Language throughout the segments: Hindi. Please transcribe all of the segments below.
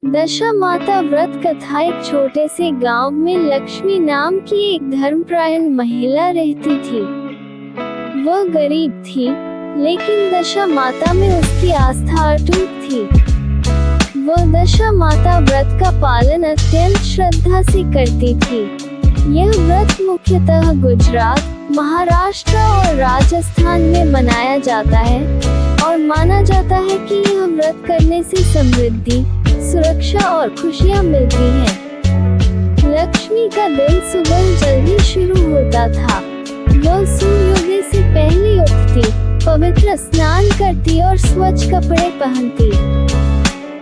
दशा माता व्रत कथा। एक छोटे से गांव में लक्ष्मी नाम की एक धर्मपरायण महिला रहती थी। वह गरीब थी, लेकिन दशा माता में उसकी आस्था अटूट थी। वह दशा माता व्रत का पालन अत्यंत श्रद्धा से करती थी। यह व्रत मुख्यतः गुजरात, महाराष्ट्र और राजस्थान में मनाया जाता है और माना जाता है कि यह व्रत करने से समृद्धि, सुरक्षा और खुशियां मिलती हैं। लक्ष्मी का दिन सुबह जल्दी शुरू होता था। वह सूर्योदय से पहले उठती, पवित्र स्नान करती और स्वच्छ कपड़े पहनती।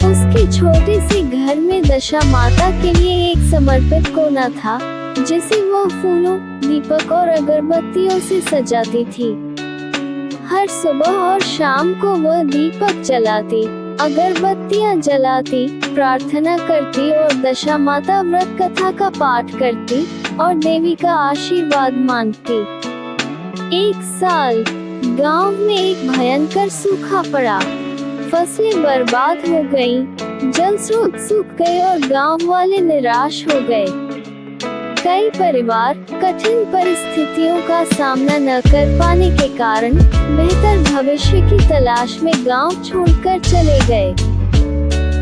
उसके छोटे से घर में दशा माता के लिए एक समर्पित कोना था, जिसे वह फूलों, दीपक और अगरबत्तियों से सजाती थी। हर सुबह और शाम को वह दीपक जलाती, अगरबत्तियां जलाती, प्रार्थना करती और दशा माता व्रत कथा का पाठ करती और देवी का आशीर्वाद मांगती। एक साल गांव में एक भयंकर सूखा पड़ा। फसलें बर्बाद हो गईं, जल स्रोत सूख गए और गांव वाले निराश हो गए। कई परिवार कठिन परिस्थितियों का सामना न कर पाने के कारण बेहतर भविष्य की तलाश में गांव छोड़कर चले गए।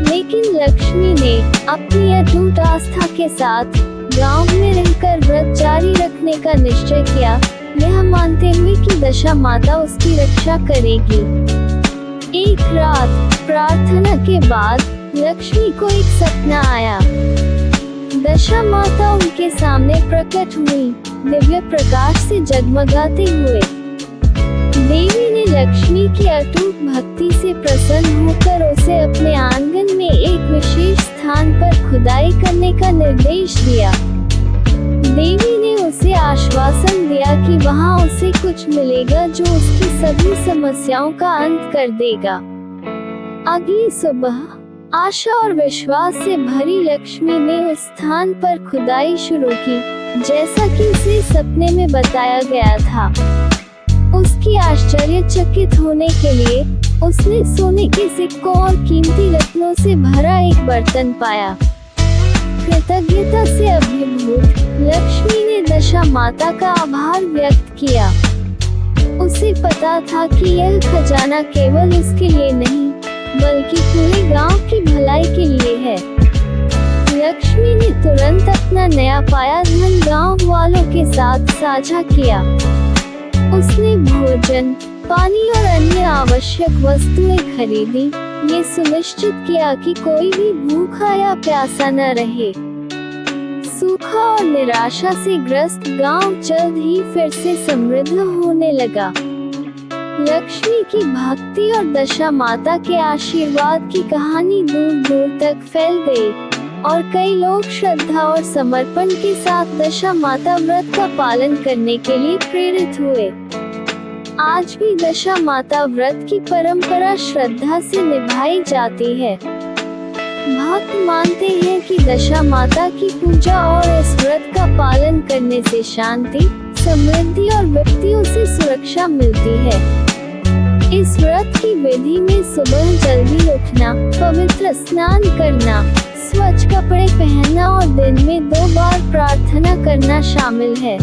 लेकिन लक्ष्मी ने अपनी अटूट आस्था के साथ गांव में रहकर व्रत जारी रखने का निश्चय किया, यह मानते हुए कि दशा माता उसकी रक्षा करेगी। एक रात प्रार्थना के बाद लक्ष्मी को एक सपना आया। दशा माता उनके सामने प्रकट हुई, दिव्य प्रकाश से जगमगाते हुए। देवी ने लक्ष्मी की अटूट भक्ति से प्रसन्न होकर उसे अपने आंगन में एक विशेष स्थान पर खुदाई करने का निर्देश दिया। देवी ने उसे आश्वासन दिया कि वहां उसे कुछ मिलेगा जो उसकी सभी समस्याओं का अंत कर देगा। अगली सुबह आशा और विश्वास से भरी लक्ष्मी ने उस स्थान पर खुदाई शुरू की, जैसा कि उसे सपने में बताया गया था। उसकी आश्चर्यचकित होने के लिए उसने सोने के सिक्कों और कीमती रत्नों से भरा एक बर्तन पाया। कृतज्ञता से अभिभूत लक्ष्मी ने दशा माता का आभार व्यक्त किया। उसे पता था कि यह खजाना केवल उसके लिए नहीं, बल्कि पूरे गांव की भलाई के लिए है। लक्ष्मी ने तुरंत अपना नया पाया धन गांव वालों के साथ साझा किया। उसने भोजन, पानी और अन्य आवश्यक वस्तुएं खरीदी, ये सुनिश्चित किया कि कोई भी भूखा या प्यासा न रहे। सूखा और निराशा से ग्रस्त गांव जल्द ही फिर से समृद्ध होने लगा। लक्ष्मी की भक्ति और दशा माता के आशीर्वाद की कहानी दूर दूर तक फैल गई और कई लोग श्रद्धा और समर्पण के साथ दशा माता व्रत का पालन करने के लिए प्रेरित हुए। आज भी दशा माता व्रत की परंपरा श्रद्धा से निभाई जाती है। भक्त मानते हैं कि दशा माता की पूजा और इस व्रत का पालन करने से शांति, समृद्धि और विपत्तियों से सुरक्षा मिलती है। इस व्रत की विधि में सुबह जल्दी उठना, पवित्र स्नान करना, स्वच्छ कपड़े पहनना और दिन में 2 बार प्रार्थना करना शामिल है।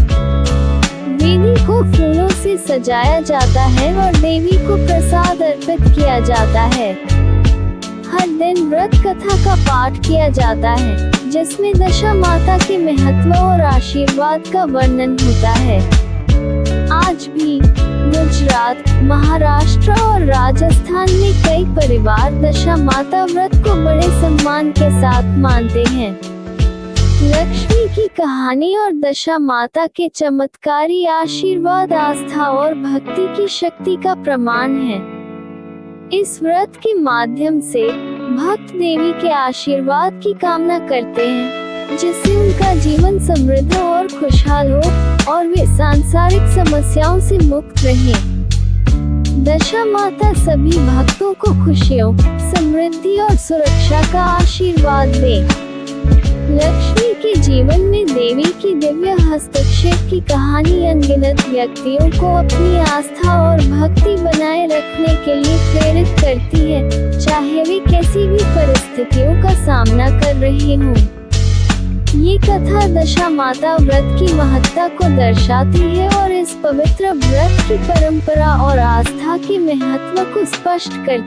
वेदी को फूलों से सजाया जाता है और देवी को प्रसाद अर्पित किया जाता है। हर दिन व्रत कथा का पाठ किया जाता है, जिसमें दशा माता के महत्व और आशीर्वाद का वर्णन होता है। आज भी गुजरात, महाराष्ट्र और राजस्थान में कई परिवार दशा माता व्रत को बड़े सम्मान के साथ मानते हैं। लक्ष्मी की कहानी और दशा माता के चमत्कारी आशीर्वाद आस्था और भक्ति की शक्ति का प्रमाण है। इस व्रत के माध्यम से भक्त देवी के आशीर्वाद की कामना करते हैं, जिससे उनका जीवन समृद्ध और खुशहाल हो और वे सांसारिक समस्याओं से मुक्त रहें। दशा माता सभी भक्तों को खुशियों, समृद्धि और सुरक्षा का आशीर्वाद दे। लक्ष्मी के जीवन में देवी की दिव्य हस्तक्षेप की कहानी अनगिनत व्यक्तियों को अपनी आस्था और भक्ति बनाए रखने के लिए प्रेरित करती है, चाहे वे कैसी भी परिस्थितियों का सामना कर रहे हों। ये कथा दशा माता व्रत की महत्ता को दर्शाती है और इस पवित्र व्रत की परंपरा और आस्था के महत्व को स्पष्ट करती है।